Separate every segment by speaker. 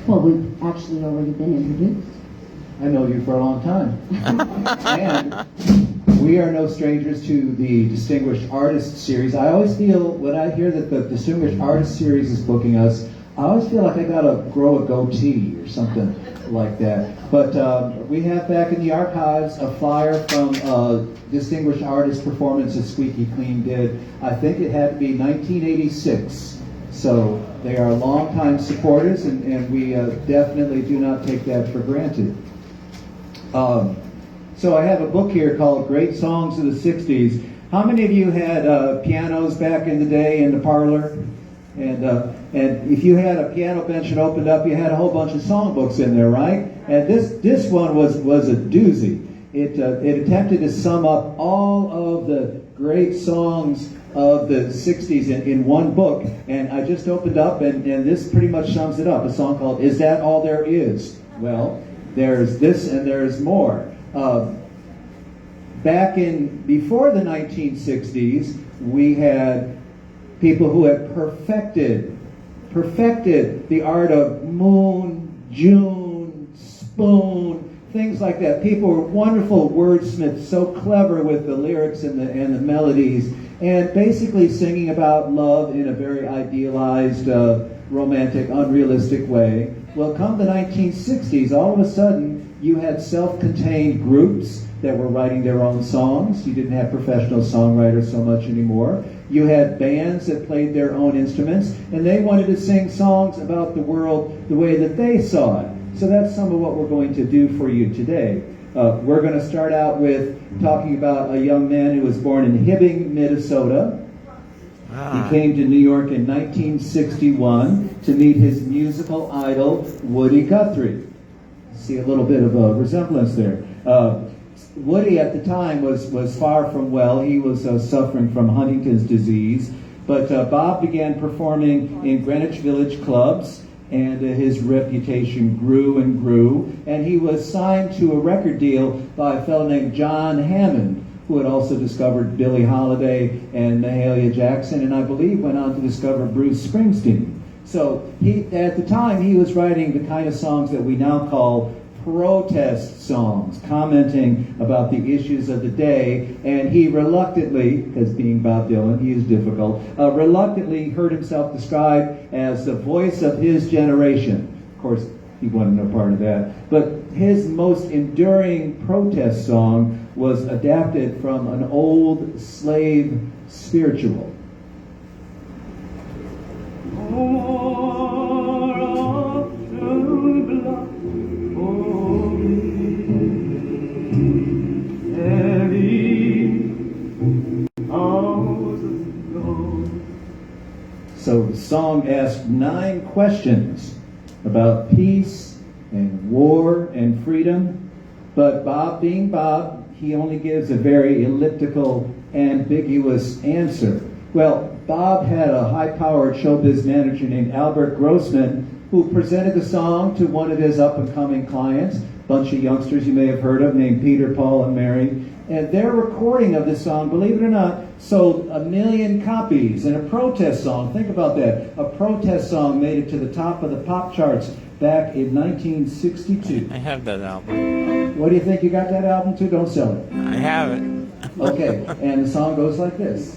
Speaker 1: Well, we've actually already been introduced.
Speaker 2: I know you for a long time. And we are no strangers to the Distinguished Artist Series. I always feel, when I hear that the Distinguished Artist Series is booking us, I always feel like I gotta grow a goatee or something like that. But we have back in the archives a flyer from a Distinguished Artist performance that Squeaky Clean did. I think it had to be 1986. So they are longtime supporters, and we definitely do not take that for granted. So I have a book here called Great Songs of the 60s. How many of you had pianos back in the day in the parlor? And if you had a piano bench and opened up, you had a whole bunch of songbooks in there, right? And this one was a doozy. It attempted to sum up all of the great songs of the 60s in one book. And I just opened up, and this pretty much sums it up. A song called Is That All There Is? Well, there's this and there's more. Before the 1960s, we had people who had perfected the art of moon, June, spoon, things like that. People were wonderful wordsmiths, so clever with the lyrics and the melodies, and basically singing about love in a very idealized, romantic, unrealistic way. Well, come the 1960s, all of a sudden, you had self-contained groups that were writing their own songs. You didn't have professional songwriters so much anymore. You had bands that played their own instruments, and they wanted to sing songs about the world the way that they saw it. So that's some of what we're going to do for you today. We're going to start out with talking about a young man who was born in Hibbing, Minnesota. He came to New York in 1961 to meet his musical idol, Woody Guthrie. See a little bit of a resemblance there. Woody at the time was far from well. He was suffering from Huntington's disease. But Bob began performing in Greenwich Village clubs, and his reputation grew and grew. And he was signed to a record deal by a fellow named John Hammond, who had also discovered Billie Holiday and Mahalia Jackson, and I believe went on to discover Bruce Springsteen. So at the time, he was writing the kind of songs that we now call protest songs, commenting about the issues of the day, and he reluctantly, because being Bob Dylan, he is difficult, reluctantly heard himself described as the voice of his generation. Of course, he wanted no part of that. But his most enduring protest song was adapted from an old slave spiritual. So the song asked 9 questions about peace and war and freedom, but Bob, being Bob, he only gives a very elliptical, ambiguous answer. Well, Bob had a high-powered showbiz manager named Albert Grossman who presented the song to one of his up-and-coming clients, a bunch of youngsters you may have heard of named Peter, Paul, and Mary. And their recording of this song, believe it or not, sold 1 million copies. And a protest song, think about that, a protest song made it to the top of the pop charts back in 1962.
Speaker 3: I have that album.
Speaker 2: What do you think? You got that album too? Don't sell it.
Speaker 3: I have it.
Speaker 2: Okay, and the song goes like this.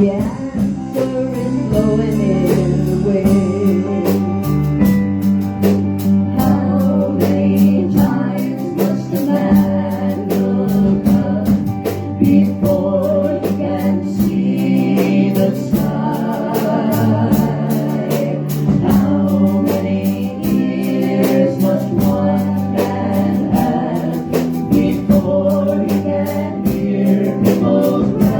Speaker 1: The answer is blowing in the wind. How many times must a man look up before he can see the sky? How many ears must one man have before he can hear people cry?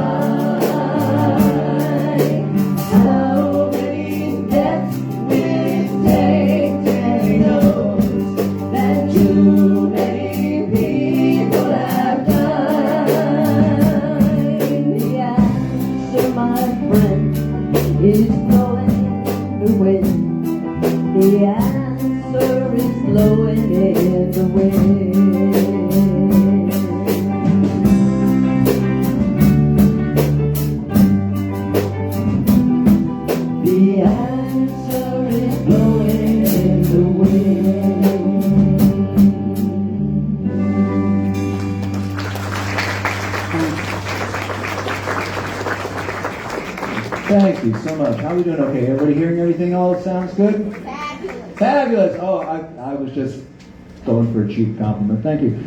Speaker 1: How many deaths will it take till he knows that too many people have died? The answer, my friend, is blowing in the wind. The answer is blowing in the wind. The answer is blowing in the wind.
Speaker 2: Thank you so much. How are we doing? Okay, everybody hearing everything? All sounds good?
Speaker 4: Fabulous.
Speaker 2: Fabulous. Oh, I was just going for a cheap compliment. Thank you.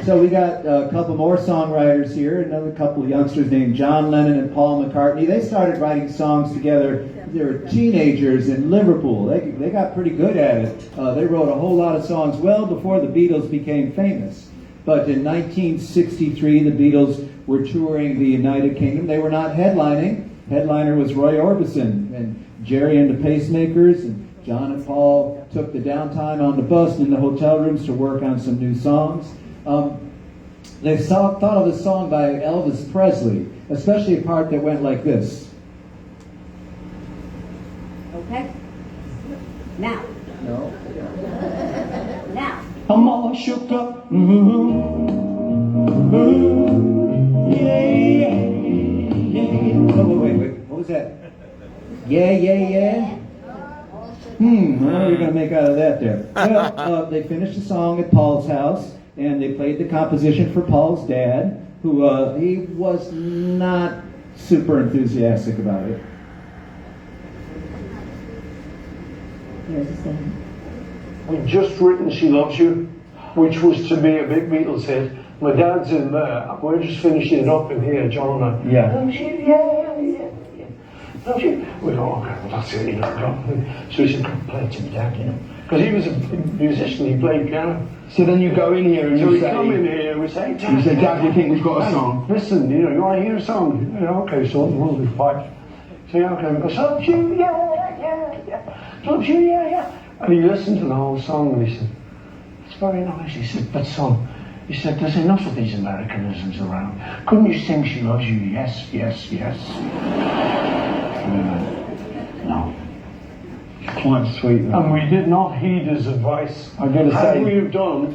Speaker 2: So we got a couple more songwriters here. Another couple of youngsters named John Lennon and Paul McCartney. They started writing songs together. They were teenagers in Liverpool. They got pretty good at it. They wrote a whole lot of songs well before the Beatles became famous. But in 1963, the Beatles were touring the United Kingdom. They were not headlining. Headliner was Roy Orbison and Jerry and the Pacemakers, and John and Paul took the downtime on the bus and in the hotel rooms to work on some new songs. They thought of a song by Elvis Presley, especially a part that went like this.
Speaker 1: Okay? Now.
Speaker 2: No.
Speaker 1: Now.
Speaker 5: I'm all shook up. Yeah.
Speaker 2: Oh, wait. What was that? Yeah. What are we going to make out of that there? Well, they finished the song at Paul's house, and they played the composition for Paul's dad, who he was not super enthusiastic about it.
Speaker 1: Here's the same.
Speaker 5: We've just written She Loves You, which was to be a big Beatles hit. My dad's in there. We're just finishing it up in here, John and I.
Speaker 2: Yeah.
Speaker 5: Loves you, yeah. Loves you. We go, okay, well, that's it, go. So he said, play it to me, Dad, Because he was a musician, he played piano.
Speaker 6: So then you go in here and
Speaker 5: So
Speaker 6: you
Speaker 5: we
Speaker 6: say,
Speaker 5: come in here, we say,
Speaker 6: you say, Dad, we think we've got a song.
Speaker 5: Listen, you want to hear a song? Okay, so we'll do 5. So yeah, okay, we go, loves you, yeah. Loves you, yeah. And he listened to the whole song and he said, it's very nice. He said, but son, he said, there's enough of these Americanisms around. Couldn't you sing She Loves You? Yes. No.
Speaker 6: Quite sweet.
Speaker 5: And we did not heed his advice.
Speaker 6: I gotta
Speaker 5: Had
Speaker 6: say,
Speaker 5: we have done,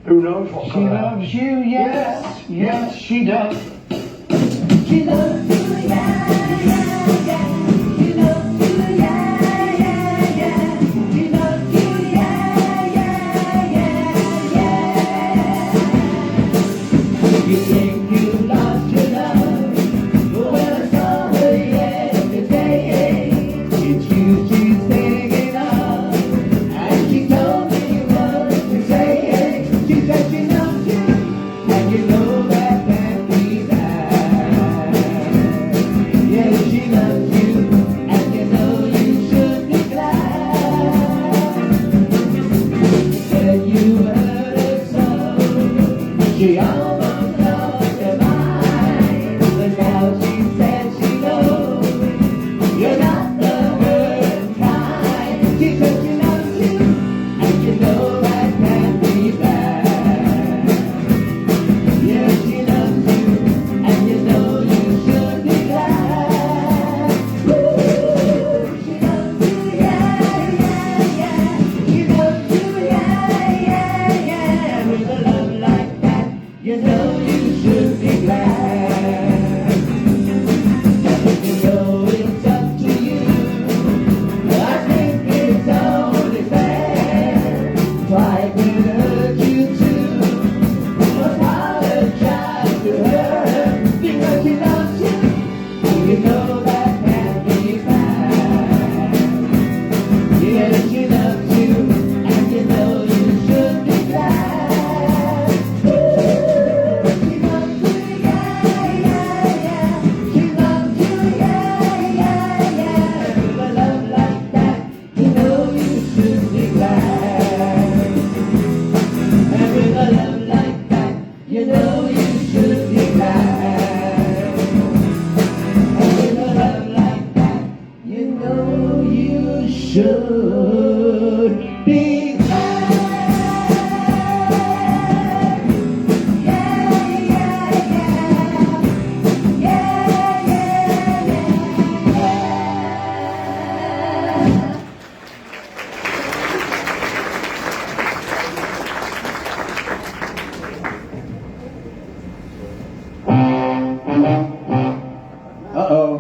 Speaker 5: who knows what
Speaker 6: she
Speaker 5: could have happened.
Speaker 6: loves you, yes, she does.
Speaker 1: She loves you, yeah. She loves you, yeah. She loves you, yeah. You think you lost your love, well, I saw her yesterday. It's you she's thinking of, and she told me what to say. She said she loves you, and you know that can't be that.
Speaker 2: should be glad. Uh-oh.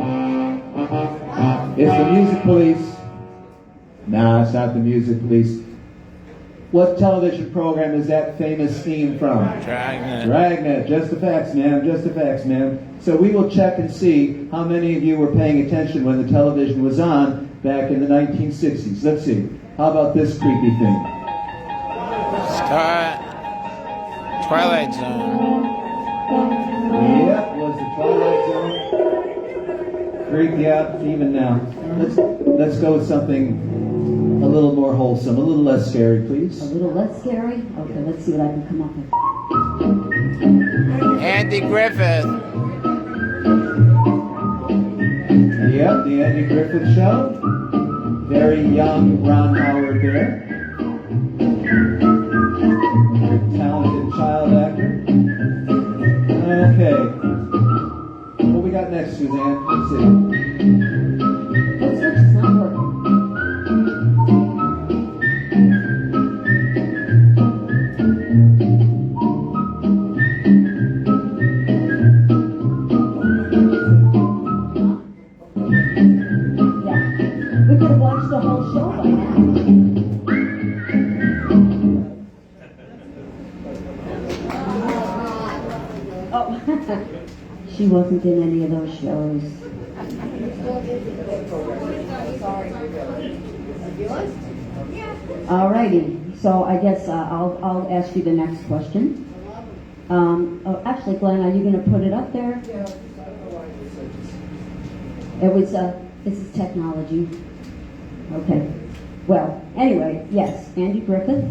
Speaker 2: It's the music police. Nah, it's not the music police. What television program is that famous theme from?
Speaker 3: Dragnet.
Speaker 2: Dragnet. Just the facts, ma'am. Just the facts, ma'am. So we will check and see how many of you were paying attention when the television was on back in the 1960s. Let's see. How about this creepy thing?
Speaker 3: Twilight Zone.
Speaker 2: Yep, was the Twilight Zone. Creepy out even now. Let's go with something a little more wholesome, a little less scary, please.
Speaker 4: A little less scary? Okay, let's see what I can come up with.
Speaker 3: Andy Griffith.
Speaker 2: Yep, the Andy Griffith Show. Very young Ron Howard there. Very talented child actor. Okay. What we got next, Suzanne? Let's see.
Speaker 4: What's this? It's not working. Yeah. We could have watched the whole show by now. Oh, she wasn't in any of those shows. Alrighty, so I guess I'll ask you the next question. Actually, Glenn, are you going to put it up there? It was this is technology. Okay. Well, anyway, yes, Andy Griffith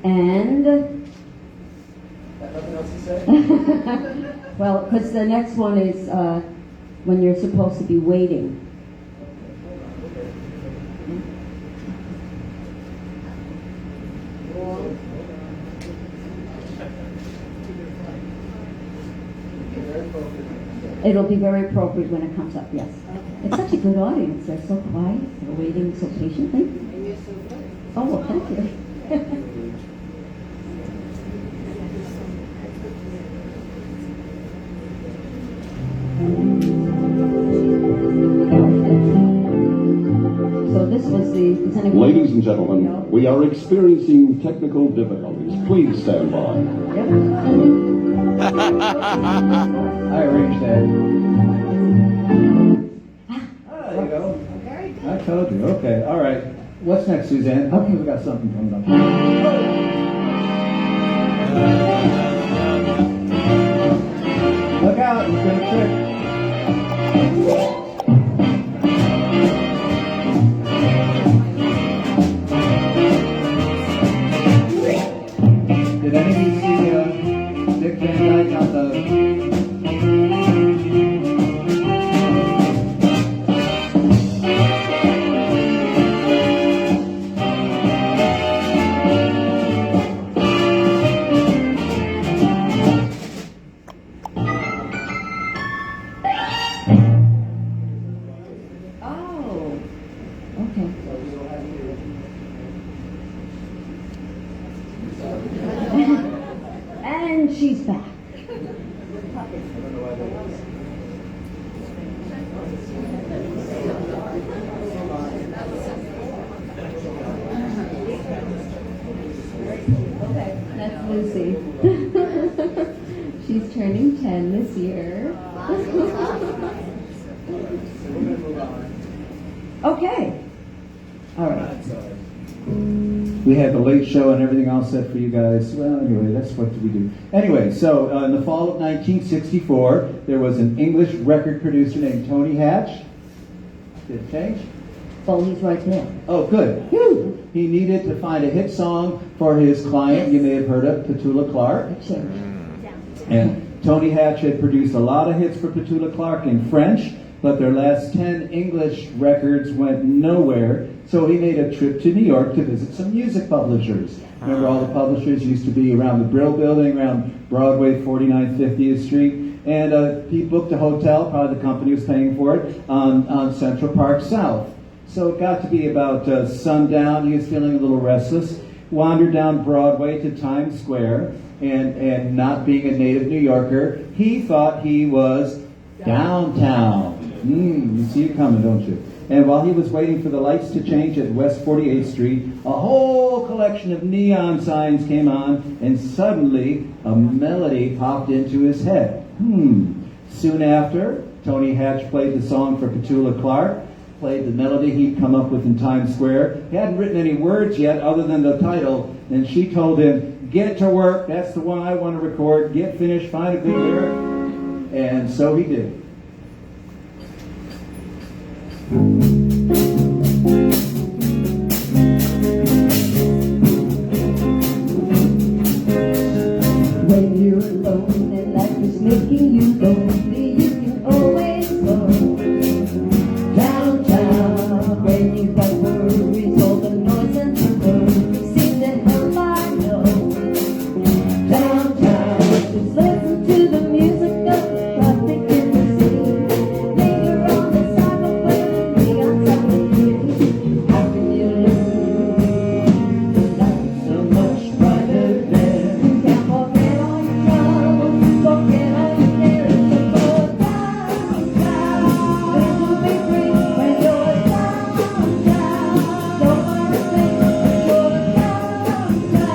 Speaker 4: and.
Speaker 2: Nothing else to say?
Speaker 4: Well, because the next one is when you're supposed to be waiting. It'll be very appropriate when it comes up, yes. It's such a good audience. They're so quiet. They're waiting so patiently. Oh, well, thank you. So this was the...
Speaker 7: Ladies and gentlemen, we are experiencing technical difficulties. Please stand by.
Speaker 4: Yep.
Speaker 2: I arranged that. There you go. I told you. Okay. All right. What's next, Suzanne? Okay, we got something coming up. Look out! It's gonna trip. Did any of you see Dick Van Dyke on the...
Speaker 4: Oh, okay. And she's back. Okay, that's Lucy. She's turning 10 this year. Okay. All right.
Speaker 2: We had the late show and everything else set for you guys. Well, anyway, that's what we do. Anyway, so in the fall of 1964, there was an English record producer named Tony Hatch. Did it change?
Speaker 4: Well, he's right there.
Speaker 2: Oh, good. Whew. He needed to find a hit song for his client. You may have heard of Petula Clark.
Speaker 4: It changed.
Speaker 2: And Tony Hatch had produced a lot of hits for Petula Clark in French, but their last 10 English records went nowhere. So he made a trip to New York to visit some music publishers. Remember, all the publishers used to be around the Brill Building, around Broadway, 49th, 50th Street. And he booked a hotel, probably the company was paying for it, on Central Park South. So it got to be about sundown. He was feeling a little restless. Wandered down Broadway to Times Square, and not being a native New Yorker, he thought he was downtown. You see it coming, don't you? And while he was waiting for the lights to change at West 48th Street, a whole collection of neon signs came on, and suddenly a melody popped into his head. Soon after, Tony Hatch played the song for Petula Clark, played the melody he'd come up with in Times Square. He hadn't written any words yet other than the title, and she told him, "Get to work, that's the one I want to record, get finished, find a good lyric." And so he did.
Speaker 4: When you're alone and life is making you lonely, you can always go downtown. When you've got worries, all the noise and the worries seem to help, I know. Downtown, just listen to the music of the traffic in the city. Linger on the sidewalk when the neon signs appear. How can you listen? Life's so much brighter there. You can't forget all your troubles, forget all your cares, and go downtown. Learn to be free when you're downtown. Don't worry, think when you're downtown.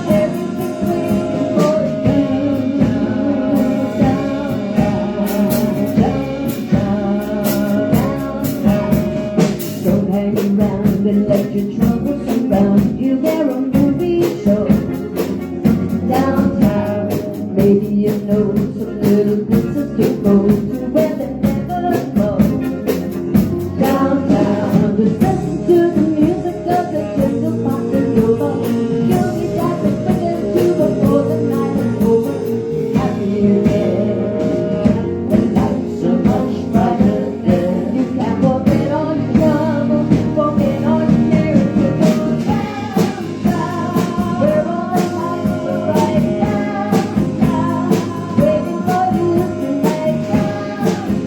Speaker 4: Everything's waiting for you. Downtown. Don't hang around and let your troubles surround you. They're a movie show. Downtown, maybe you know some little places to go to where they never go. Downtown, just listen to the music of the crystal pop and yoga. You'll be dancing quicker to before the night is over. Happy you there, and life's so much brighter there. You can't forget all your troubles, forget all your cares, and go downtown, where all the lights are bright. Downtown, waiting for you tonight.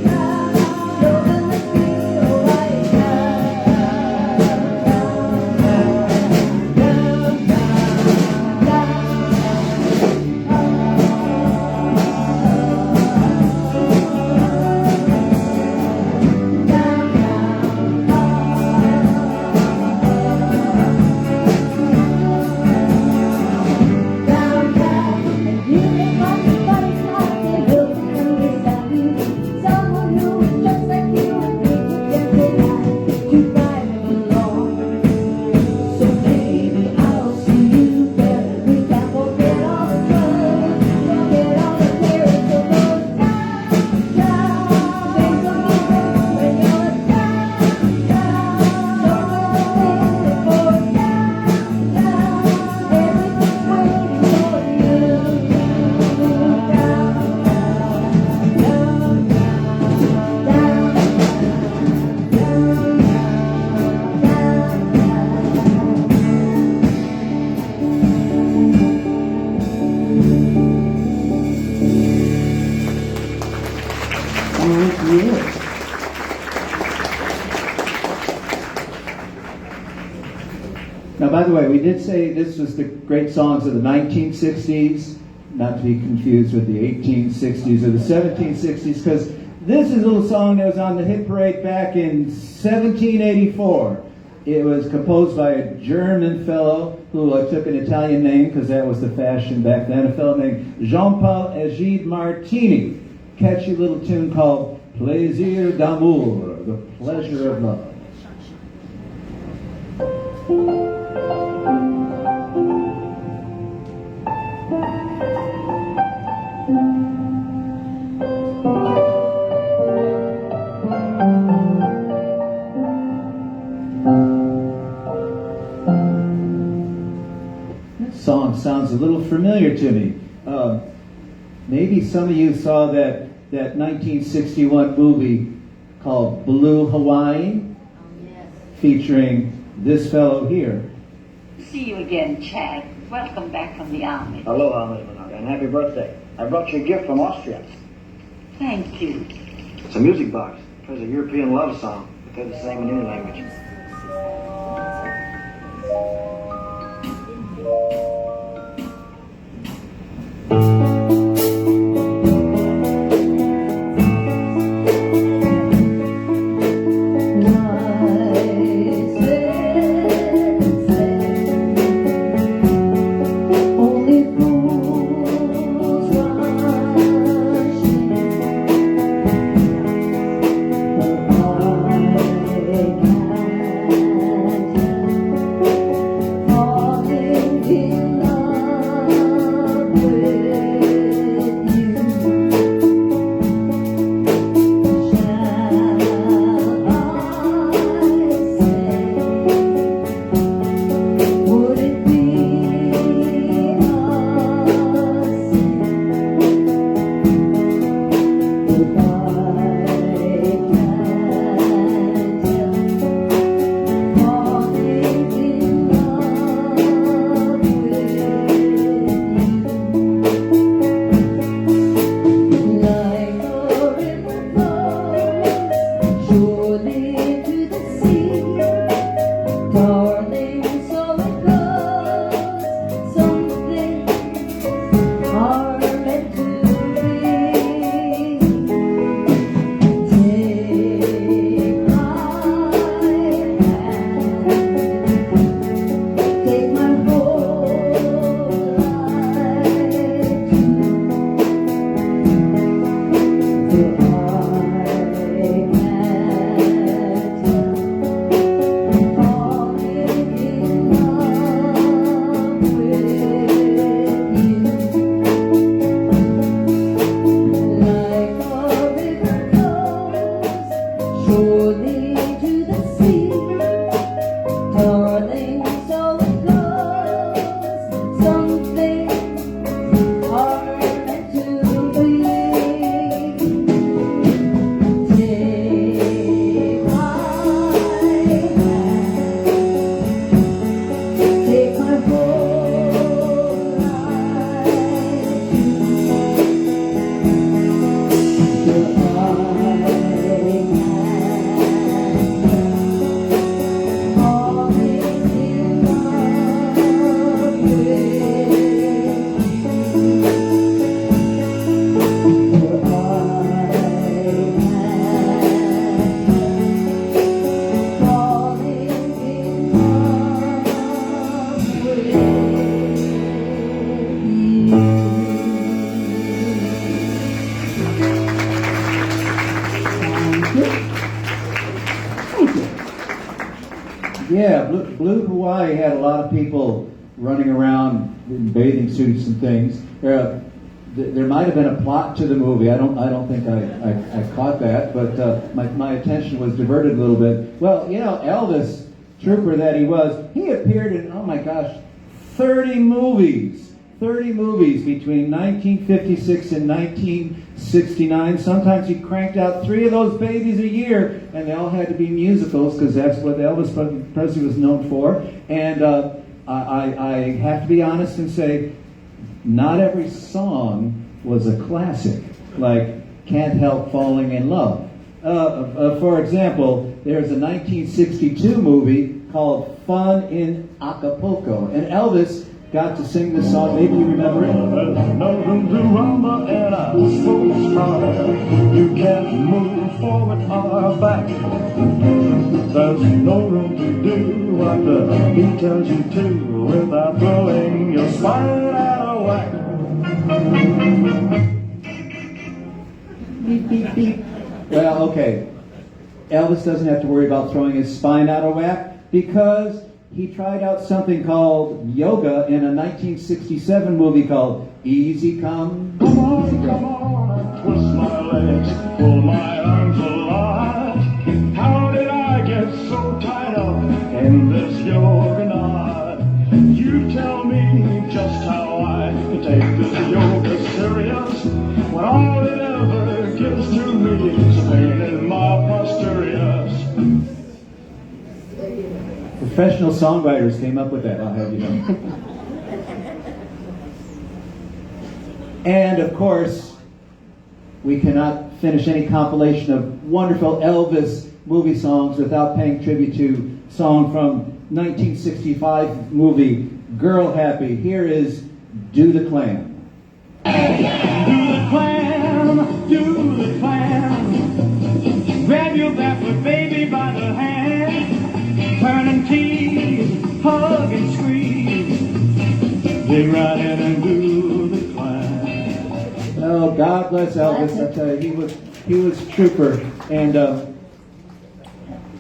Speaker 4: Downtown, you're gonna be alright. And you can find somebody like you, who can understand you. Someone who is just like you and make you gentle life to ride him along. So baby, I'll see you there. We can't forget all the troubles, forget all the cares. So go downtown, things will be great when you're downtown. Don't go waiting for downtown, everything's waiting for you. Thank you.
Speaker 2: Now, by the way, we did say this was the great songs of the 1960s, not to be confused with the 1860s or the 1760s, because this is a little song that was on the hit parade back in 1784. It was composed by a German fellow who took an Italian name because that was the fashion back then, a fellow named Jean-Paul Egide Martini. Catchy little tune called Plaisir d'amour, the pleasure of love. That song sounds a little familiar to me. Maybe some of you saw that 1961 movie called Blue Hawaii. featuring this fellow here.
Speaker 8: See you again, Chad. Welcome back from the army.
Speaker 9: Aloha, Miss Monaga, and happy birthday. I brought you a gift from Austria.
Speaker 8: Thank you.
Speaker 9: It's a music box. It plays a European love song, but they're the same in any language.
Speaker 2: Yeah, Blue Hawaii had a lot of people running around in bathing suits and things. There might have been a plot to the movie. I don't think I caught that, but my attention was diverted a little bit. Well, you know, Elvis, trooper that he was, he appeared in, oh my gosh, 30 movies. 30 movies between 1956 and 1969. Sometimes he cranked out 3 of those babies a year, and they all had to be musicals because that's what Elvis Presley was known for. And I have to be honest and say, not every song was a classic, like Can't Help Falling in Love. For example, there's a 1962 movie called Fun in Acapulco, and Elvis got to sing this song. Maybe you remember it.
Speaker 10: There's no room to rumble and I'm so smart. You can't move forward or back. There's no room to do what the beat tells you to without throwing your spine out of whack.
Speaker 2: Well, okay. Elvis doesn't have to worry about throwing his spine out of whack because he tried out something called yoga in a 1967 movie called Easy Come.
Speaker 10: Come on, twist my legs, pull my arms a lot. How did I get so tied up in this yoga knot? You tell me just how I can take this yoga serious when all it ever gives to me is pain in my posteriors.
Speaker 2: Professional songwriters came up with that, I'll have you know. And of course, we cannot finish any compilation of wonderful Elvis movie songs without paying tribute to a song from 1965 movie Girl Happy. Here is Do the Clam.
Speaker 10: Do the clam, do the clam. Grab your backward baby by the hand. Turn and tease, hug and squeeze. Dig right in and do the clam.
Speaker 2: Oh, God bless Elvis. I tell you, he was a trooper. And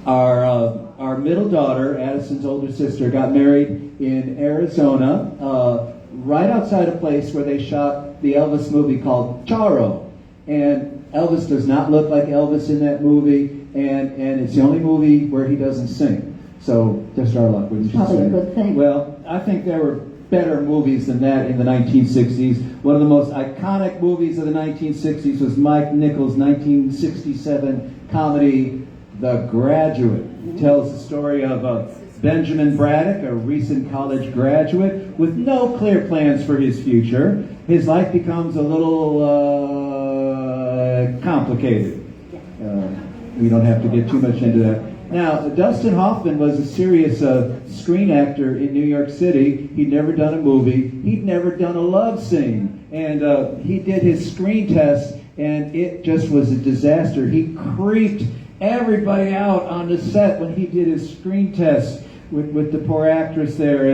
Speaker 2: our middle daughter, Addison's older sister, got married in Arizona, right outside a place where they shot the Elvis movie called Charo. And Elvis does not look like Elvis in that movie, and it's the only movie where he doesn't sing. So, just our luck, wouldn't you
Speaker 4: Probably
Speaker 2: say?
Speaker 4: a good thing.
Speaker 2: Well, I think there were better movies than that in the 1960s. One of the most iconic movies of the 1960s was Mike Nichols' 1967 comedy, The Graduate. It tells the story of Benjamin Braddock, a recent college graduate, with no clear plans for his future. His life becomes a little complicated. We don't have to get too much into that. Now, Dustin Hoffman was a serious screen actor in New York City. He'd never done a movie. He'd never done a love scene. And he did his screen test, and it just was a disaster. He creeped everybody out on the set when he did his screen test with the poor actress there.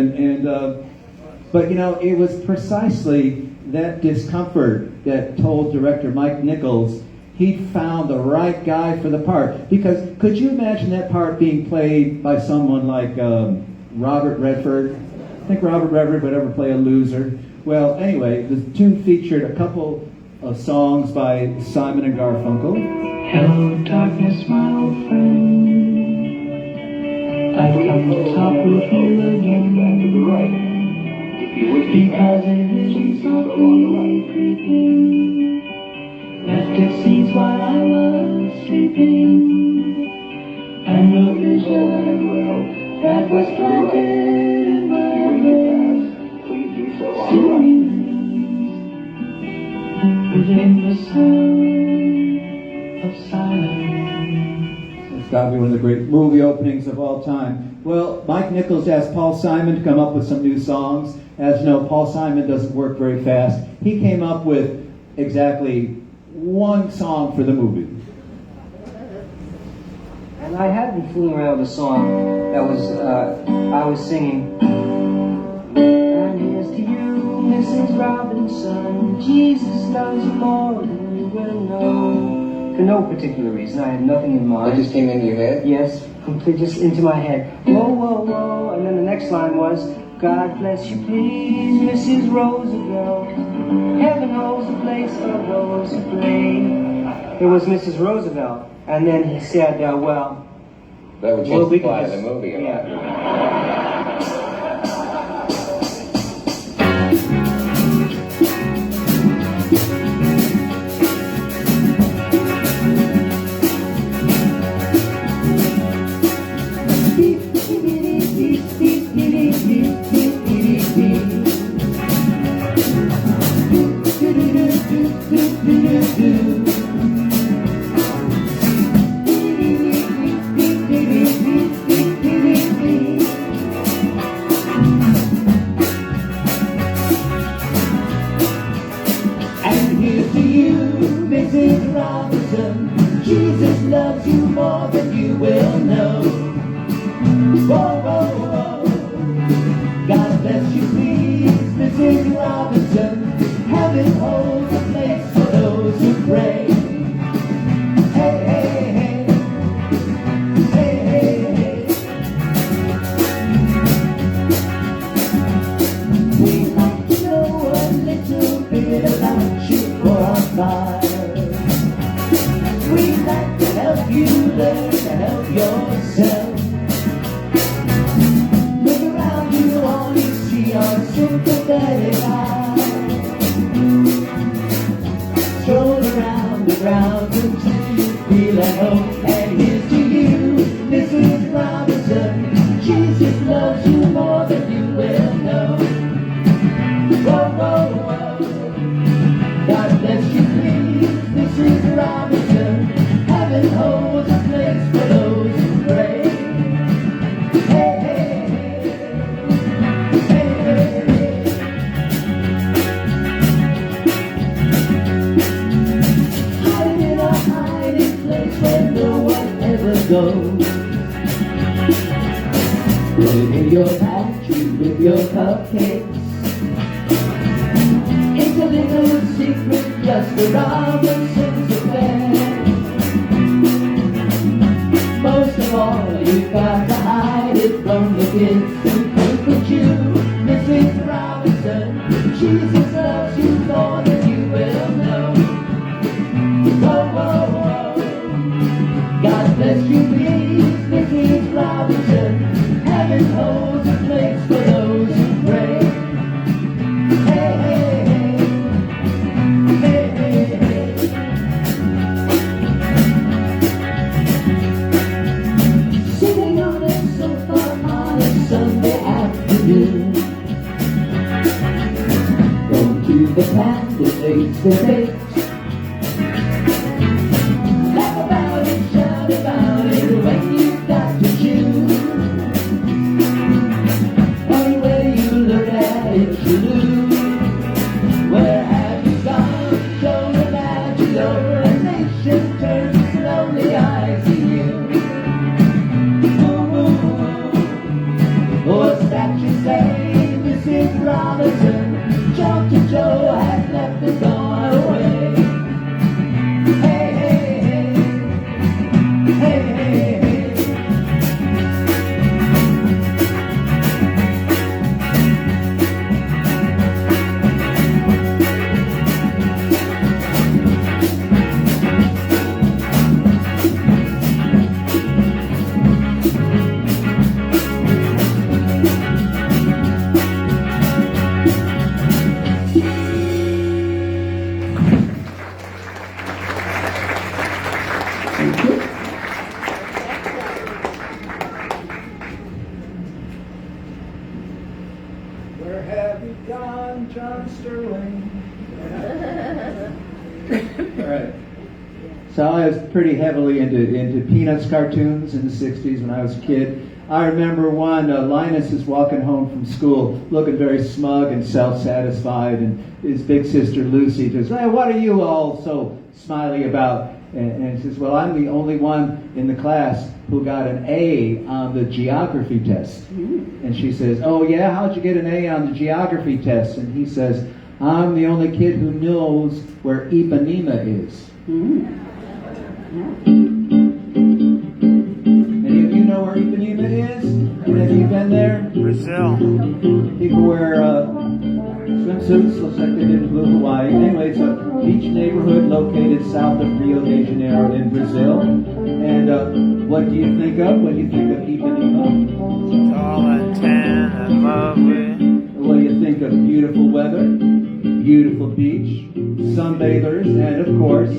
Speaker 2: But, you know, it was precisely that discomfort that told director Mike Nichols he found the right guy for the part. Because could you imagine that part being played by someone like Robert Redford? I think Robert Redford would ever play a loser. Well, anyway, the tune featured a couple of songs by Simon and Garfunkel.
Speaker 10: Hello, darkness, my old friend. I've come to talk with you again. Because a vision softly creeping left its seeds while I was sleeping. And the vision that was planted in my heart within the sound of silence.
Speaker 2: It's got to be one of the great movie openings of all time. Well, Mike Nichols asked Paul Simon to come up with some new songs. As you know, Paul Simon doesn't work very fast. He came up with exactly one song for the movie.
Speaker 11: And I had been fooling around with a song that was, I was singing. And here's to you, Mrs. Robinson. Jesus loves you more than you will know. For no particular reason, I had nothing in mind.
Speaker 12: It just came into your head?
Speaker 11: Yes, completely just into my head. Whoa, whoa, whoa. And then the next line was, God bless you, please, Mrs. Roosevelt. Heaven holds a place for those who play. It was Mrs. Roosevelt. And then he said, well...
Speaker 12: That would
Speaker 11: well,
Speaker 12: change the plot of the movie.
Speaker 11: Yeah.
Speaker 1: Jesus loves you more than you will know. Whoa, whoa, whoa. God bless you, please, Mrs. Robinson. Heaven holds a place for those who pray. Hey, hey, hey. Hey, hey, hey. We'd like to know a little bit about you for our fire. We'd like to help you learn to help yourself. Look around you, all you see are sympathetic eyes. Stroll around the grounds until you feel at home. And here's to you, Mrs. Robinson. Jesus Put in your pantry with your cupcakes. It's a little secret just for Robinson's affair. Most of all, you've got to hide it from the kids who think that you, Mrs. Robinson, Jesus loves you more than you will know. Whoa, whoa, whoa. God bless you, please, Mrs. Robinson. Heaven holds a place for those who pray. Hey, hey, hey. Hey, hey, hey. Sitting on a sofa on a Sunday afternoon. Go to the candidates debate. Laugh about it, shout about it when you've got to choose. Any way you look at it, you lose. Where have you gone? Show me that you know a nation turns its lonely eyes to you. What's that you say, Mrs. Robinson? Joe to Joe has left and gone away. Hey, hey, hey. Hey, hey, hey.
Speaker 2: Where have you gone, John Sterling? All right. So I was pretty heavily into Peanuts cartoons in the 60s when I was a kid. I remember one, Linus is walking home from school looking very smug and self-satisfied, and his big sister Lucy says, "Hey, what are you all so smiley about?" And he says, "Well, I'm the only one in the class who got an A on the geography test." And she says, "Oh yeah, how'd you get an A on the geography test?" And he says, "I'm the only kid who knows where Ipanema is." Any of you know where Ipanema is? Have you been there?
Speaker 3: Brazil.
Speaker 2: People wear swimsuits, looks like they did in blue Hawaii. Anyway, it's a beach neighborhood located south of Rio de Janeiro in Brazil. And what do you think of when you think of Ipanema?
Speaker 3: Tall and tan and lovely.
Speaker 2: What do you think of beautiful weather, beautiful beach, sunbathers, and of course,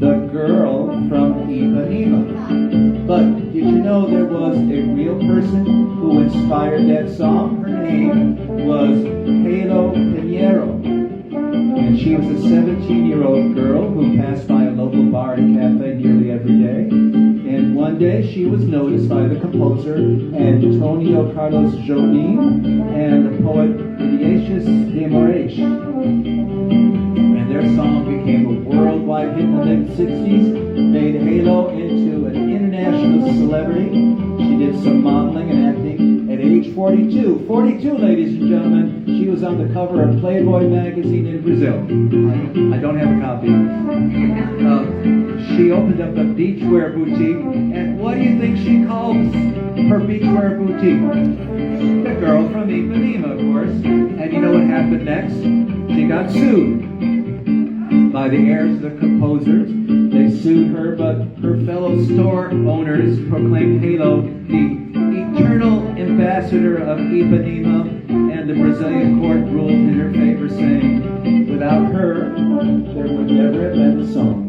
Speaker 2: the girl from Ipanema? But did you know there was a real person who inspired that song? Her name was Halo Pinheiro. And she was a 17-year-old girl who passed by a local bar and cafe nearly every day. And one day she was noticed by the composer Antonio Carlos Jobim and the poet Vinicius de Moraes. And their song became a worldwide hit in the mid-60s, made Halo into an international celebrity. She did some modeling and acting at age 42. 42, ladies and gentlemen. She was on the cover of Playboy magazine in Brazil. I don't have a copy. She opened up a beachwear boutique, and what do you think she calls her beachwear boutique? The girl from Ipanema, of course. And you know what happened next? She got sued by the heirs of the composers. They sued her, but her fellow store owners proclaimed Halo the eternal ambassador of Ipanema, and the Brazilian court ruled in her favor, saying, without her, there would never have been the song.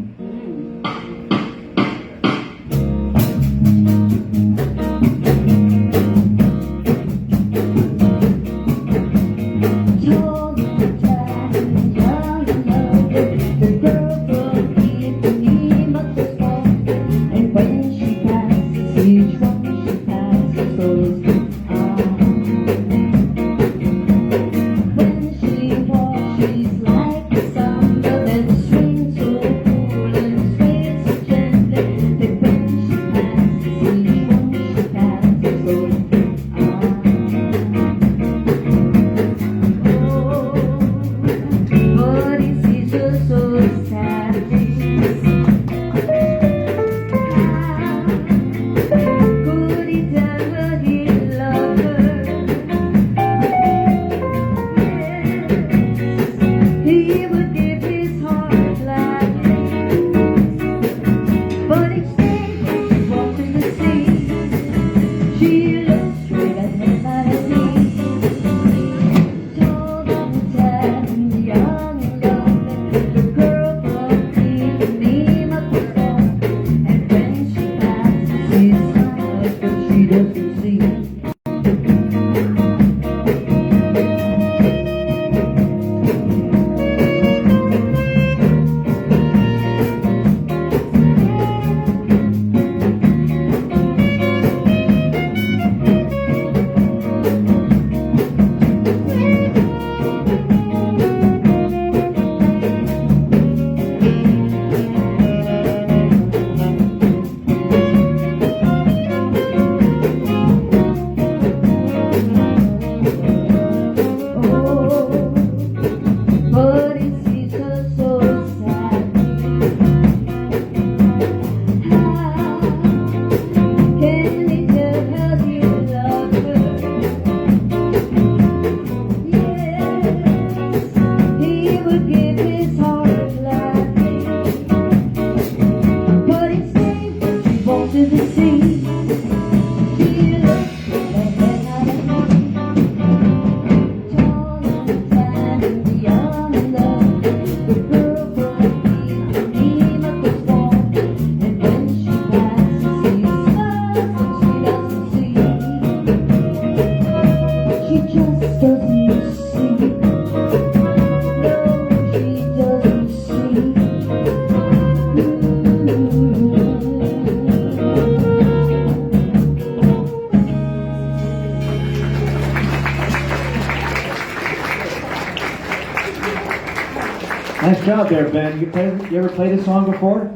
Speaker 2: Nice job there, Ben. You ever played this song before?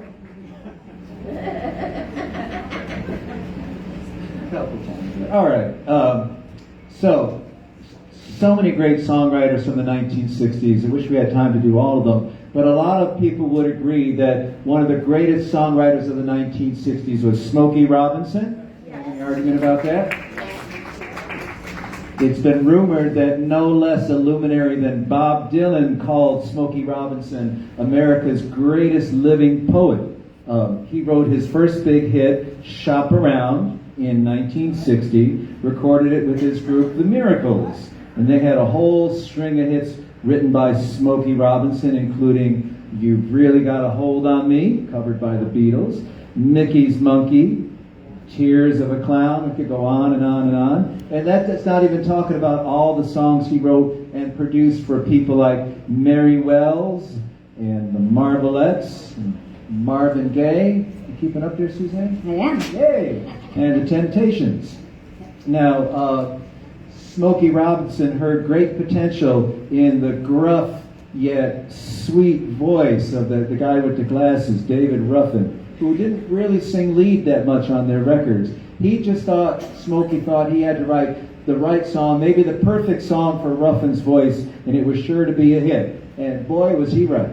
Speaker 2: All right. So many great songwriters from the 1960s. I wish we had time to do all of them. But a lot of people would agree that one of the greatest songwriters of the 1960s was Smokey Robinson. Any argument about that? It's been rumored that no less a luminary than Bob Dylan called Smokey Robinson America's greatest living poet. He wrote his first big hit, Shop Around, in 1960, recorded it with his group, The Miracles. And they had a whole string of hits written by Smokey Robinson, including You've Really Got a Hold on Me, covered by the Beatles, Mickey's Monkey, Tears of a Clown. I could go on and on and on. And that's not even talking about all the songs he wrote and produced for people like Mary Wells and the Marvelettes, and Marvin Gaye. You keeping up there, Suzanne?
Speaker 8: I am.
Speaker 2: Yay! And the Temptations. Now, Smokey Robinson heard great potential in the gruff yet sweet voice of the guy with the glasses, David Ruffin, who didn't really sing lead that much on their records. He just thought, Smokey thought he had to write the right song, maybe the perfect song for Ruffin's voice, and it was sure to be a hit. And boy, was he right.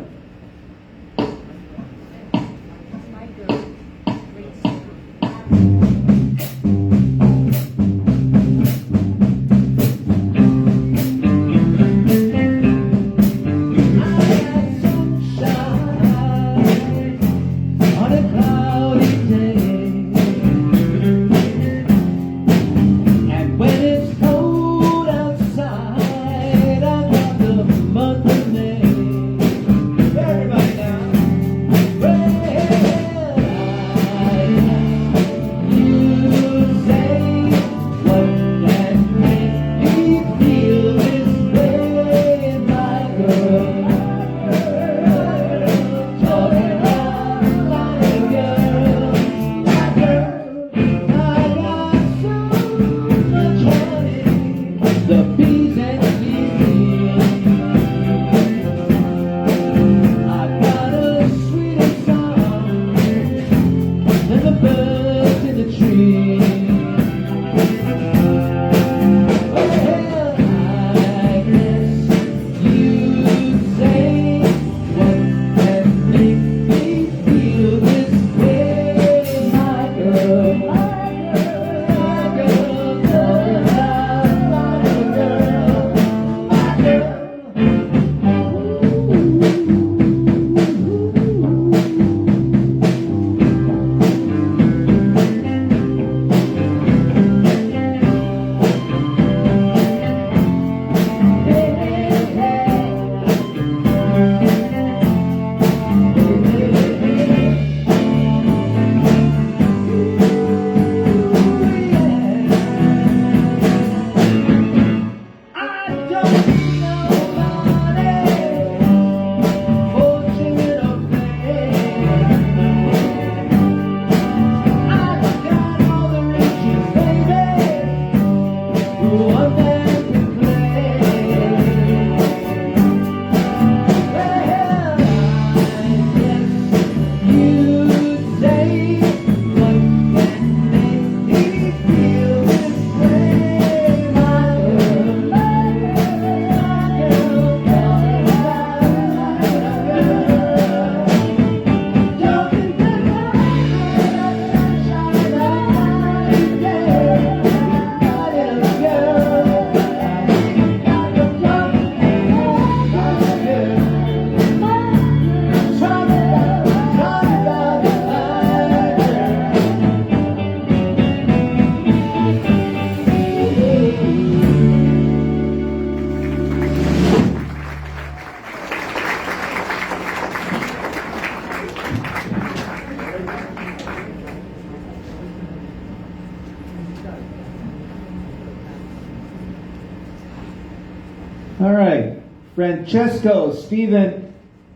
Speaker 2: All right, Francesco Stephen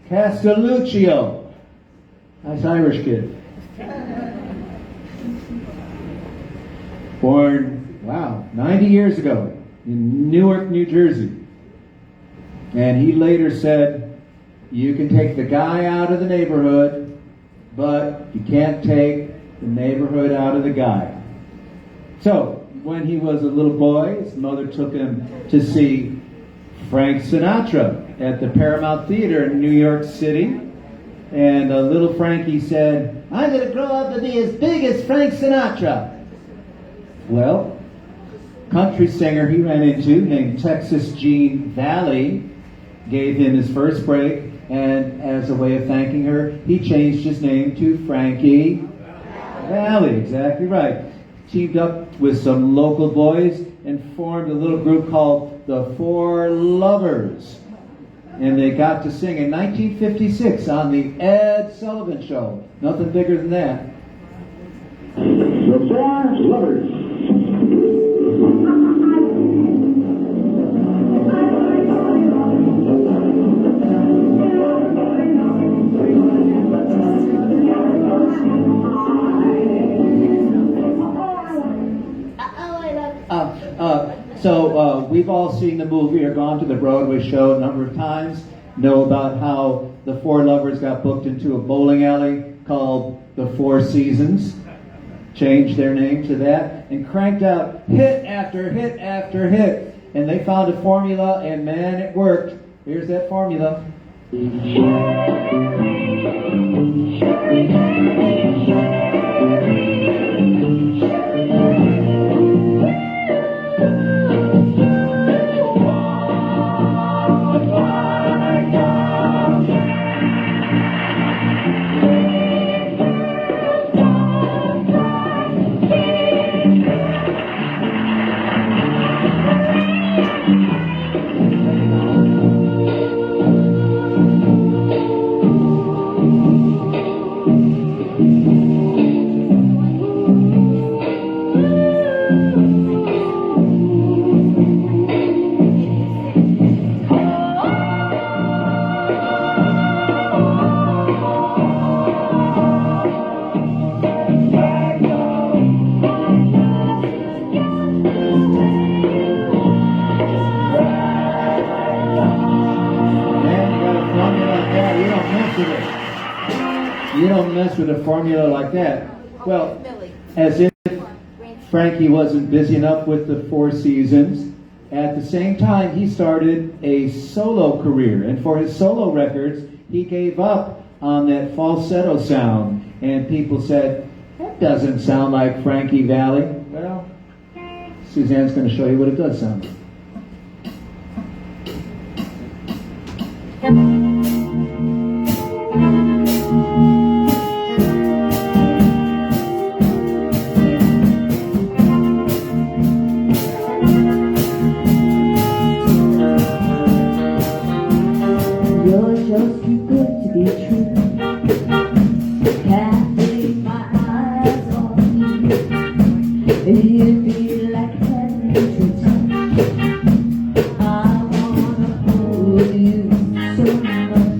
Speaker 2: Castelluccio. Nice Irish kid. Born, 90 years ago in Newark, New Jersey. And he later said, You can take the guy out of the neighborhood, but you can't take the neighborhood out of the guy. So, when he was a little boy, his mother took him to see Frank Sinatra at the Paramount Theater in New York City. And little Frankie said, "I'm going to grow up to be as big as Frank Sinatra." Well, country singer he ran into named Texas Gene Valley gave him his first break, and as a way of thanking her, he changed his name to Frankie Valley. Exactly right. Teamed up with some local boys and formed a little group called the Four Lovers. And they got to sing in 1956 on the Ed Sullivan Show. Nothing bigger than that.
Speaker 10: The Four Lovers.
Speaker 2: So we've all seen the movie or gone to the Broadway show a number of times, know about how the Four Lovers got booked into a bowling alley called the Four Seasons, changed their name to that, and cranked out hit after hit after hit. And they found a formula, and man, it worked. Here's that formula. You don't mess with a formula like that. Well, as if Frankie wasn't busy enough with the Four Seasons, at the same time he started a solo career. And for his solo records, he gave up on that falsetto sound. And people said, that doesn't sound like Frankie Valli. Well, Suzanne's going to show you what it does sound like.
Speaker 4: You're just too good to be true. Can't take my eyes on you. It'd be like heaven to touch. I wanna hold you so much.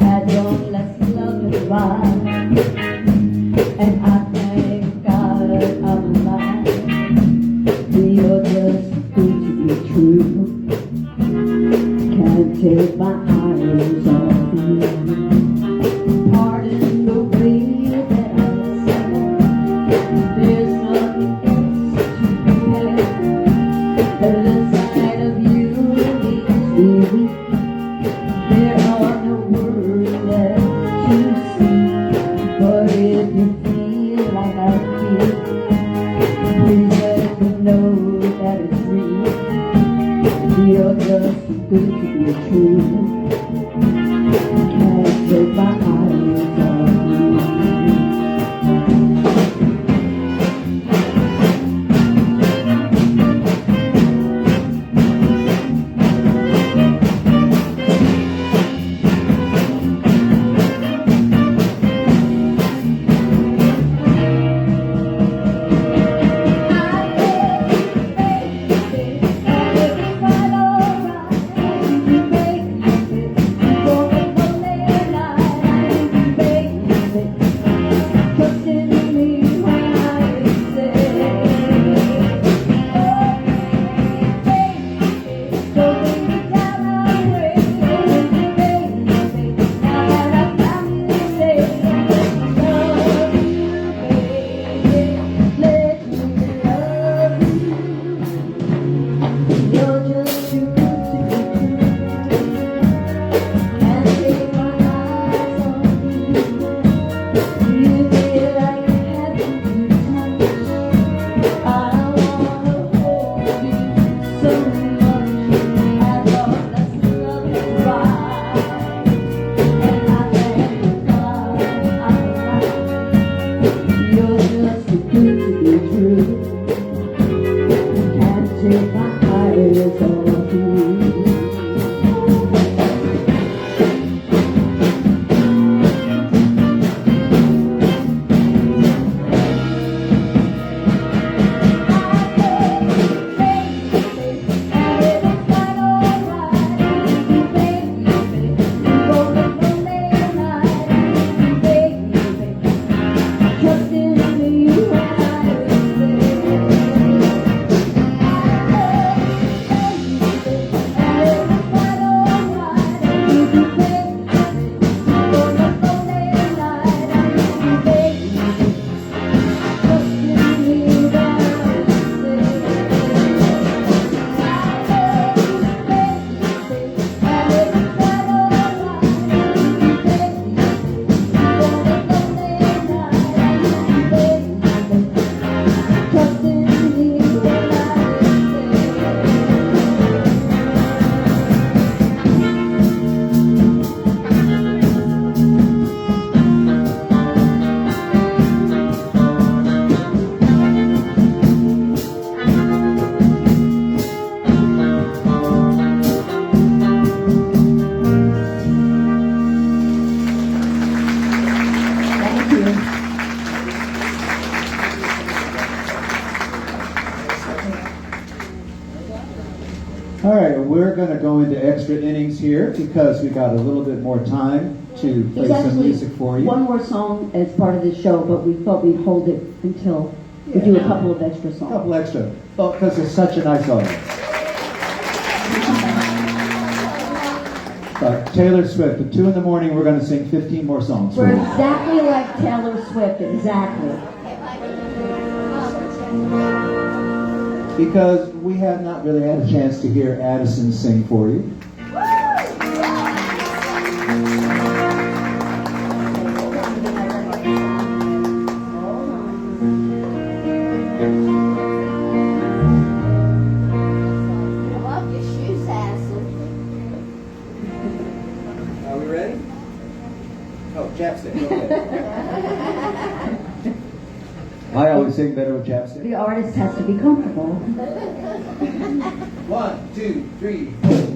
Speaker 4: I don't let love it ride. And I thank God I'm alive. You're just too good to be true. Can't take my eyes off you. Pardon the way that I said. There's nothing else to compare.
Speaker 2: All right, we're going to go into extra innings here because we got a little bit more time to play
Speaker 4: There's
Speaker 2: some
Speaker 4: actually
Speaker 2: music for you.
Speaker 4: one more song as part of the show, but we thought we'd hold it until we do a couple of extra
Speaker 2: A
Speaker 4: songs.
Speaker 2: couple extra. Oh, because it's such a nice audience. Taylor Swift, at 2 in the morning, we're going to sing 15 more songs.
Speaker 4: We're exactly like Taylor Swift, exactly.
Speaker 2: Because we have not really had a chance to hear Addison sing for you. Are we ready? Oh, chapstick. Okay. I always sing better with chapstick.
Speaker 4: The artist has to be comfortable.
Speaker 2: 1, 2, 3, 4.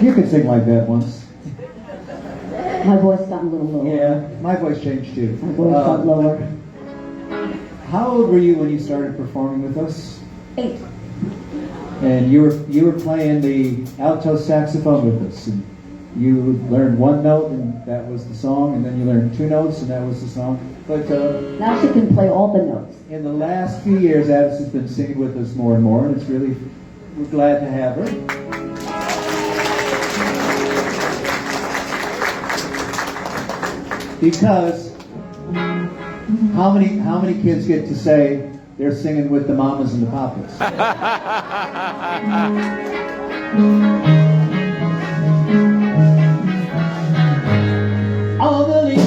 Speaker 2: You could sing like that once.
Speaker 4: My voice got a little lower.
Speaker 2: Yeah, my voice changed too.
Speaker 4: My voice got lower.
Speaker 2: How old were you when you started performing with us?
Speaker 4: 8.
Speaker 2: And you were playing the alto saxophone with us. And you learned one note, and that was the song, and then you learned 2 notes, and that was the song. But
Speaker 4: now she can play all the notes.
Speaker 2: In the last few years, Addison's been singing with us more and more, and it's really, we're glad to have her. Because how many kids get to say they're singing with the mamas and the papas? All the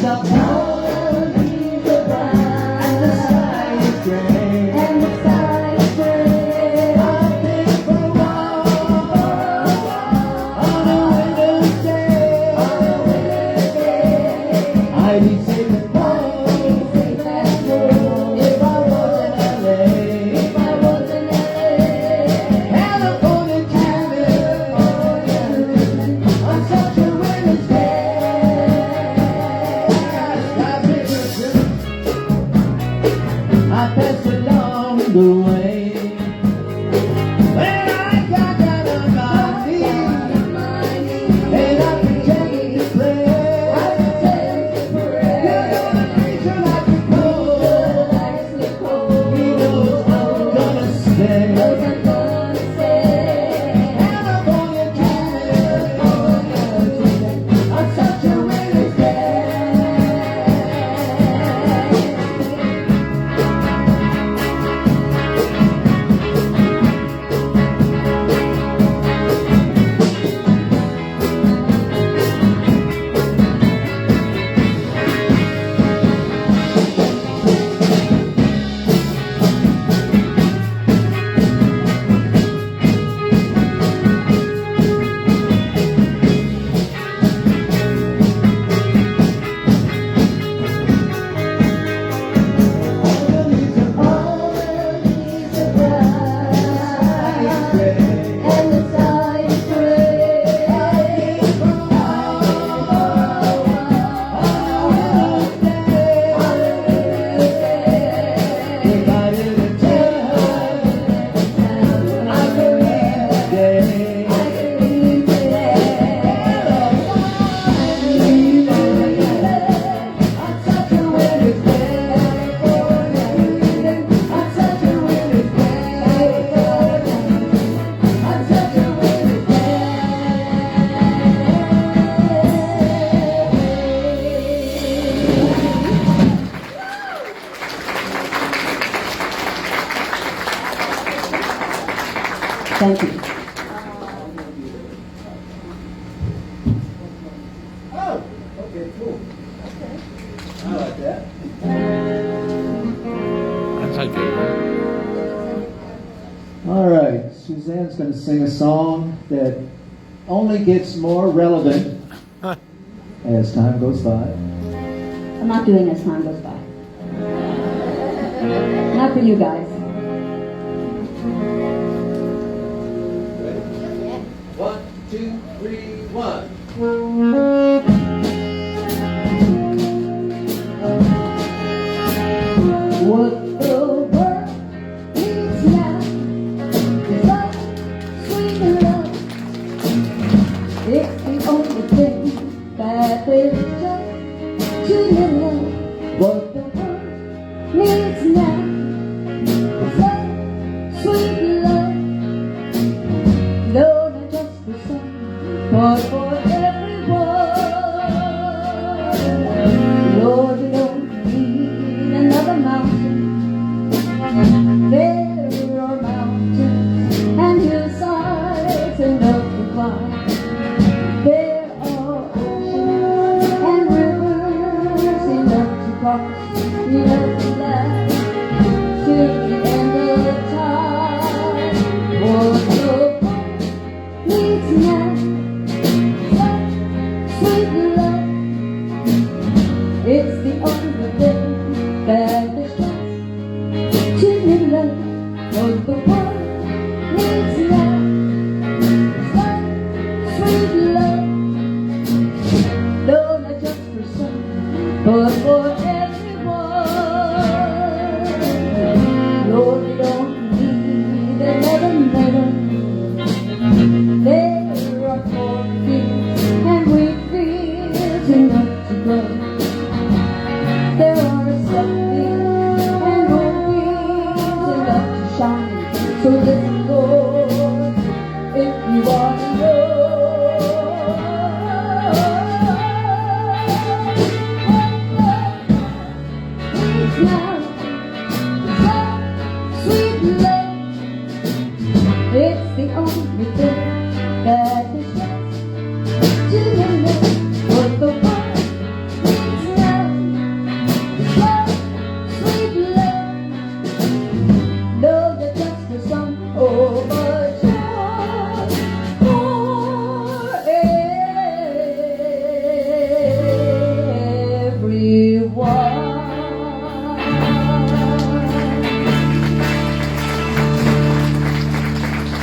Speaker 4: Thank you.
Speaker 2: Oh, okay, cool. I like that.
Speaker 3: That's a good one.
Speaker 2: All right, Suzanne's going to sing a song that only gets more relevant as time goes by.
Speaker 4: I'm not doing as time goes by. Not for you guys.
Speaker 2: Ready? 1, 2, 3, 1.
Speaker 4: What the world needs now is love, sweet love. It's the only thing that there's just too little love. What the world needs now is love, sweet love. No, not just for some, but for everyone. Lord, we don't need another mountain. There are mountains and hillsides enough to climb. There are oceans and rivers enough to cross, enough to last till the end of time. What the world needs now is sweet love. It's the only thing that is just too little love. What the world needs now is sweet love. No, not just for some, but for everyone. Lord, we don't need another medal. There are cornfields and wheat fields enough to grow. There are sunfields and moonfields enough to shine. So listen, Lord, if you want to know. It's now, love, sweet love. It's the only thing that is just too little love. What the world needs now is love, sweet love. No, not just for some, oh, but just for everyone.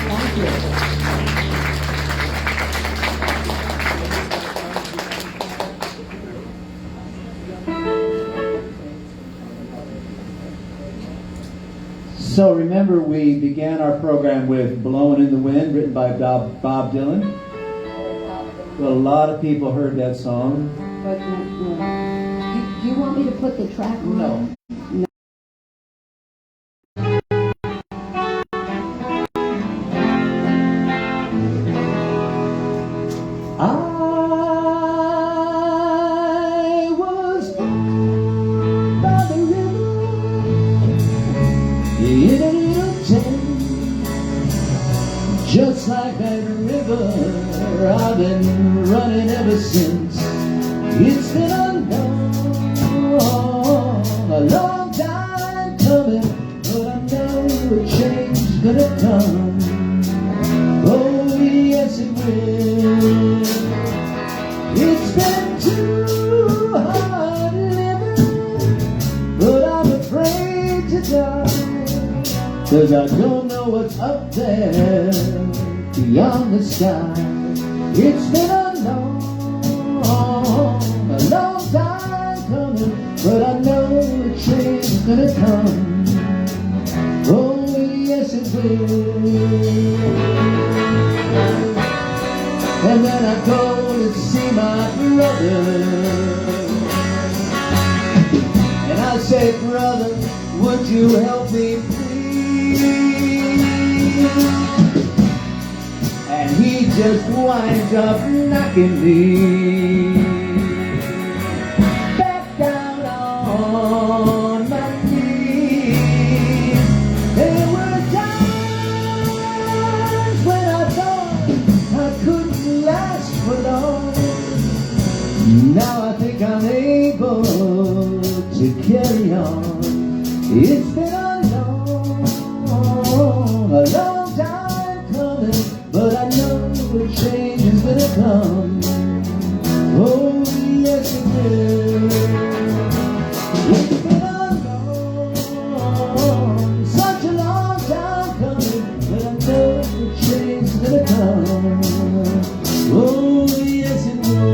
Speaker 4: Thank you.
Speaker 2: So remember, we began our program with "Blowin' in the Wind," written by Bob Dylan. Well, a lot of people heard that song.
Speaker 4: But, do you want me to put the track on?
Speaker 2: No.
Speaker 4: No.
Speaker 2: I was born by the river in a little town. Just like that river, I've been running ever since. It's been a long time coming, but I know a change is gonna come. Oh yes it will. It's been too hard living, but I'm afraid to die, 'cause I don't know what's up there beyond the sky. It's been a long time coming, but I know a change is gonna come. Oh yes it will. And then I go to see my brother, and I say, brother, would you help me please? And he just winds up knocking me back down on my knees. There were times Now I think I'm able to carry on. It's been a long time coming, but I know a change is gonna come. Oh, yes it will. It's been a such a long time coming, but I know a change is gonna come. Oh, yes it will.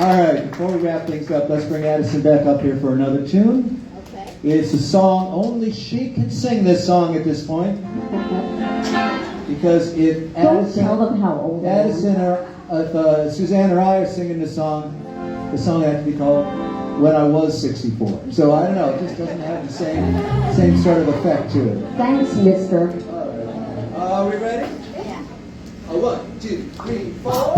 Speaker 2: All right, before we wrap things up, let's bring Addison back up here for another tune.
Speaker 4: Okay.
Speaker 2: It's a song, only she can sing this song at this point. Because if
Speaker 4: Don't tell them how old I am.
Speaker 2: Addison or if Suzanne or I are singing the song has to be called When I Was 64. So I don't know, it just doesn't have the same sort of effect to it.
Speaker 4: Thanks, mister.
Speaker 2: All right. Are we ready?
Speaker 4: Yeah.
Speaker 2: 1, 2, 3, 4.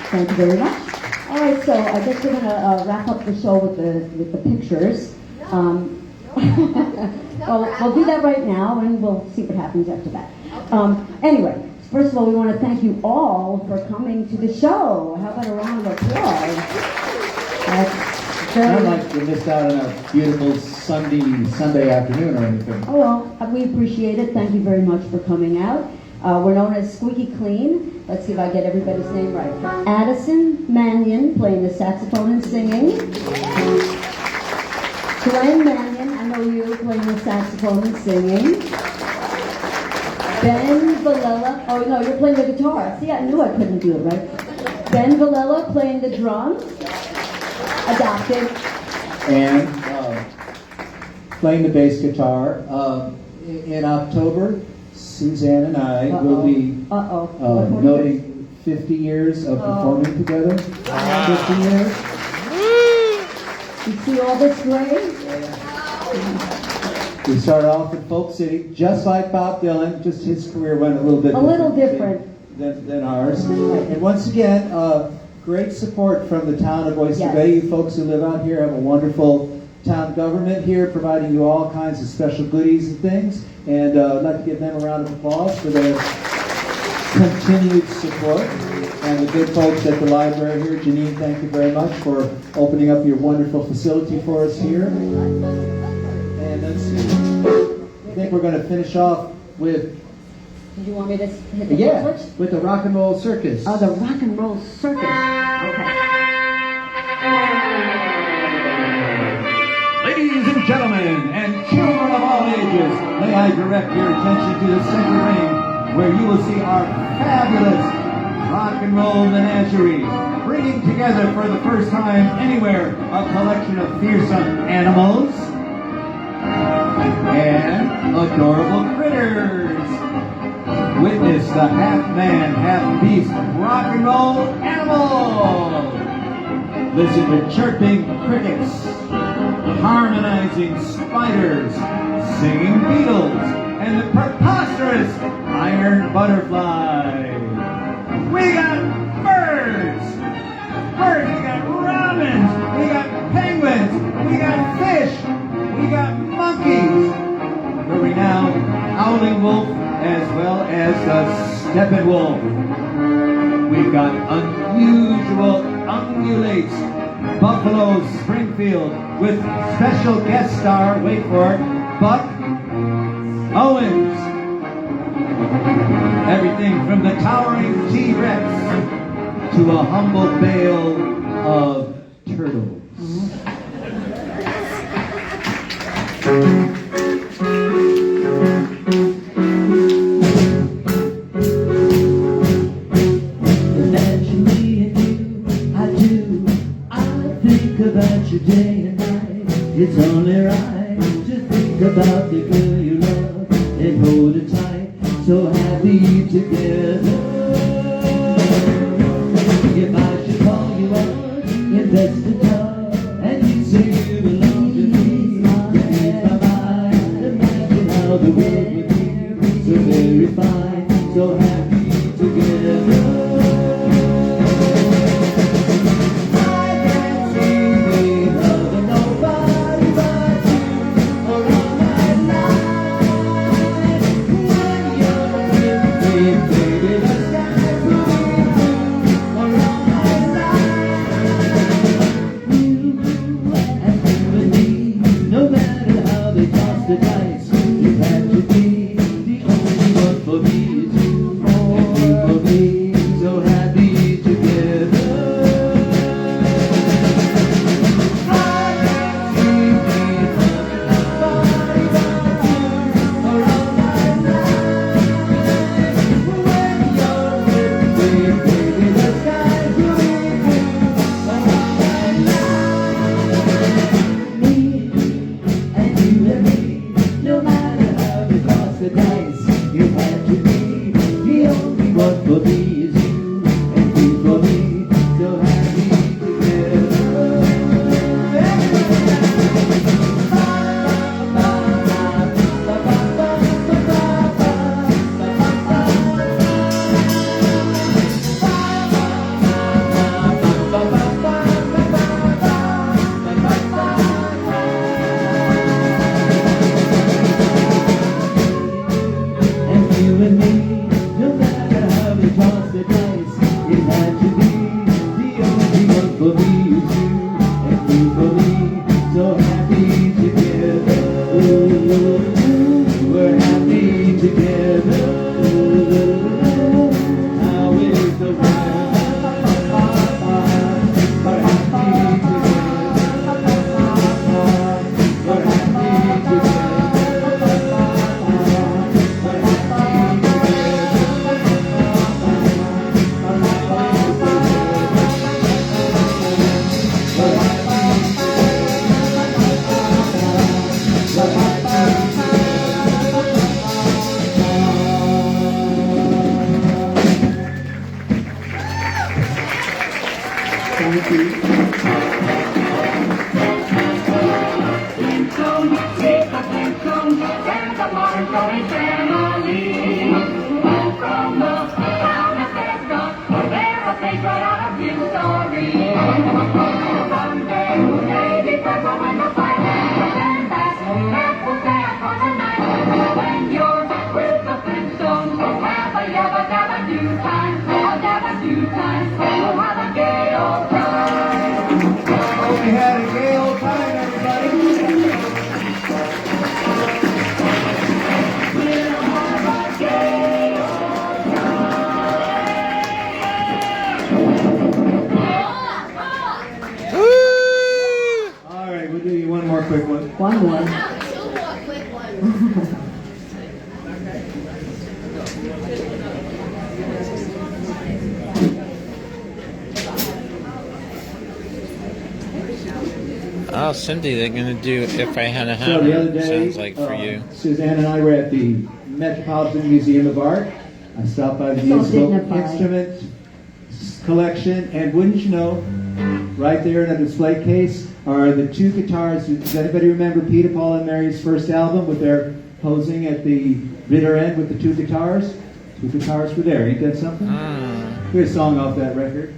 Speaker 4: Thank you very much. All right, so I guess we're going to wrap up the show with the pictures. Well, we'll do that right now, and we'll see what happens after that. Anyway, first of all, we want to thank you all for coming to the show. How about a round of applause?
Speaker 2: Not like you missed out on a beautiful Sunday afternoon or anything.
Speaker 4: Oh, well, we appreciate it. Thank you very much for coming out. We're known as Squeaky Clean. Let's see if I get everybody's name right. Addison Manion playing the saxophone and singing. Glenn Manion, I know you, playing the saxophone and singing. Ben Villela, oh no, you're playing the guitar. See, I knew I couldn't do it right. Ben Villela playing the drums. Adopted.
Speaker 2: And playing the bass guitar. In October, Suzanne and I will be noting 50 years of performing together. 50 years.
Speaker 4: You see all this way?
Speaker 2: We started off in Folk City, just like Bob Dylan, just his career went a little bit
Speaker 4: A little different.
Speaker 2: than ours. And once again, great support from the town of Oyster
Speaker 4: Yes.
Speaker 2: Bay. You folks who live out here have a wonderful town government here, providing you all kinds of special goodies and things. And I'd like to give them a round of applause for their continued support. And the good folks at the library here, Janine, thank you very much for opening up your wonderful facility for us here. And let's see. I think we're going to finish off with
Speaker 4: Did you want me to hit the switch?
Speaker 2: with the rock and roll circus.
Speaker 4: Oh, the rock and roll circus. Okay.
Speaker 2: Ladies and gentlemen, and children of all ages, may I direct your attention to the center ring, where you will see our fabulous rock and roll menagerie, bringing together for the first time anywhere a collection of fearsome animals and adorable critters. Witness the half-man, half-beast rock and roll animal. Listen to chirping crickets, harmonizing spiders, singing beetles, and the preposterous iron butterfly. We got birds, we got robins, we got penguins, we got fish, we got monkeys, the renowned howling wolf, as well as the stepping wolf. We've got unusual ungulates, Buffalo Springfield, with special guest star, wait for it, Buck Owens. Everything from the towering T-Rex to a humble bale of turtles.
Speaker 1: Imagine me and you, I do. I think about you day and night. It's only right to think about the girl you love and hold her tight. So happy together. If I should call you up, invest the time, and you say you belong to me, you ease my mind. Imagine how the world would be so very fine, so happy together. For me, it's you, and you for me. story family. Oh, from the town of Bethesda, they're a page right out of your story. Someday, maybe purple when the fight and that's that will stay up for the night. When you're with the Flintstones, have a yabba dabba do time, a dabba do time. We'll have a gay old time.
Speaker 2: Hope you had a gay old time, everybody.
Speaker 1: We'll have a gay old
Speaker 2: All right, we'll do you one more quick one.
Speaker 4: One more.
Speaker 3: Oh, Cindy, they're going to do If I Had a
Speaker 2: So
Speaker 3: Hammer.
Speaker 2: the other day,
Speaker 3: Sounds like for you.
Speaker 2: Suzanne and I were at the Metropolitan Museum of Art. I stopped by the
Speaker 4: So
Speaker 2: musical
Speaker 4: dignified.
Speaker 2: instrument collection, and wouldn't you know, right there in a display case are the two guitars. Does anybody remember Peter, Paul, and Mary's first album with their posing at the bitter end with the two guitars? Two guitars were there. Ain't that something? Here's a song off that record.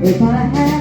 Speaker 4: If I had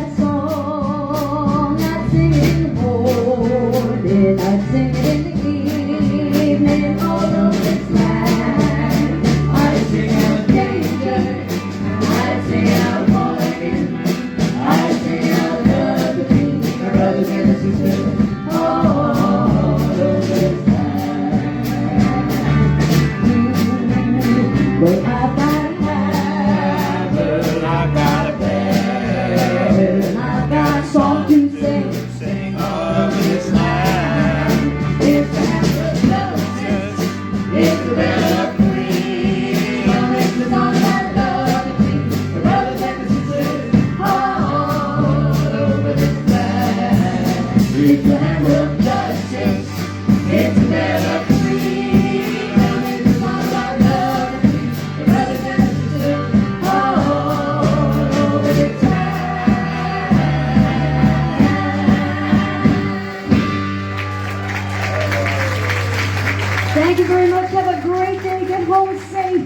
Speaker 4: Thank you very much. Have a great day. Get home safe.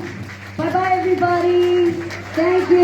Speaker 4: Bye-bye, everybody. Thank you.